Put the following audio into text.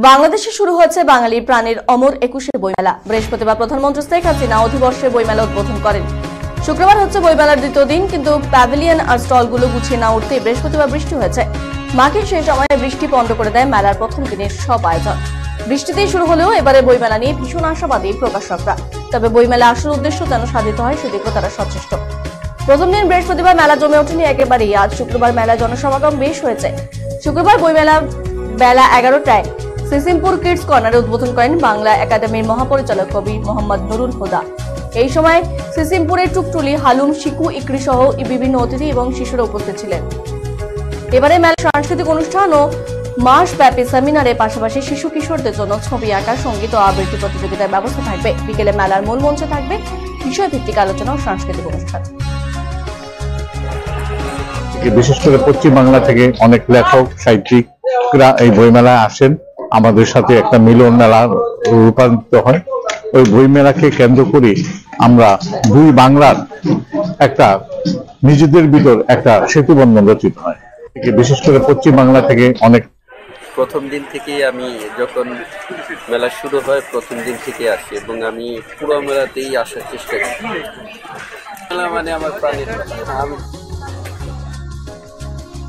বাংলাদেশে শুরু হয়েছে বাঙালি প্রাণীর অমর ২১শে বইমেলা। বৃহস্পতিবার প্রধানমন্ত্রী শেখ হাসিনা অধিবর্ষে বইমেলা উদ্বোধন করেন। শুক্রবার হচ্ছে বইমেলার দ্বিতীয় দিন, কিন্তু প্যাভিলিয়ন আর স্টলগুলো গুছিয়ে না উঠতে বৃহস্পতিবার বৃষ্টি হয়েছে। মাকে সেই সময়ে বৃষ্টি পণ্ড করে দেয় মেলার প্রথম দিনের সব আয়োজন। বৃষ্টিতেই শুরু হলেও এবারে বইমেলা নিয়ে ভীষণ আশাবাদী প্রকাশকরা। তবে বইমেলা আসল উদ্দেশ্য যেন সাধিত হয় সেদিকেও তারা সচেষ্ট। প্রথম দিন বৃহস্পতিবার মেলা জমে ওঠেনি একেবারেই। আজ শুক্রবার মেলা জনসমাগম বেশ হয়েছে। শুক্রবার বইমেলা বেলা ১১টায় সিসিমপুর কিডস কর্নারে উদ্বোধন করেন বাংলা একাডেমির মহাপরিচালক কবি মোহাম্মদ নুরুল হুদা। এই সময় সিসিমপুরের টুকটুলি, হালুম, শিকু, ইকরি সহ বিভিন্ন অতিথি এবং শিশুরা উপস্থিত ছিলেন। এবারে মেলা সাংস্কৃতিক অনুষ্ঠান ও মাসব্যাপী সেমিনারের পাশাপাশি শিশু কিশোরদের জন্য ছবি আঁকা, সঙ্গীত ও আবৃত্তি প্রতিযোগিতার ব্যবস্থা থাকবে। বিকেলে মেলার মূল মঞ্চে থাকবে বিষয়ভিত্তিক আলোচনা ও সাংস্কৃতিক অনুষ্ঠান। বিশেষ করে পশ্চিম বাংলা থেকে অনেক লেখক, সাহিত্যিকরা এই বইমেলায় আসেন। আমাদের সাথে একটা মিলন মেলা রূপান্তরিত হয়। ওই বইমেলাকে কেন্দ্র করে আমরা দুই বাংলার একটা নিজেদের ভিতর একটা সেতুবন্ধন রচিত হয়। বিশেষ করে পশ্চিম বাংলা থেকে অনেক প্রথম দিন থেকেই আমি যখন মেলা শুরু হয় প্রথম দিন থেকে আসি এবং আমি পুরো মেলাতেই আসার চেষ্টা করি। মেলা মানে আমার প্রাণের।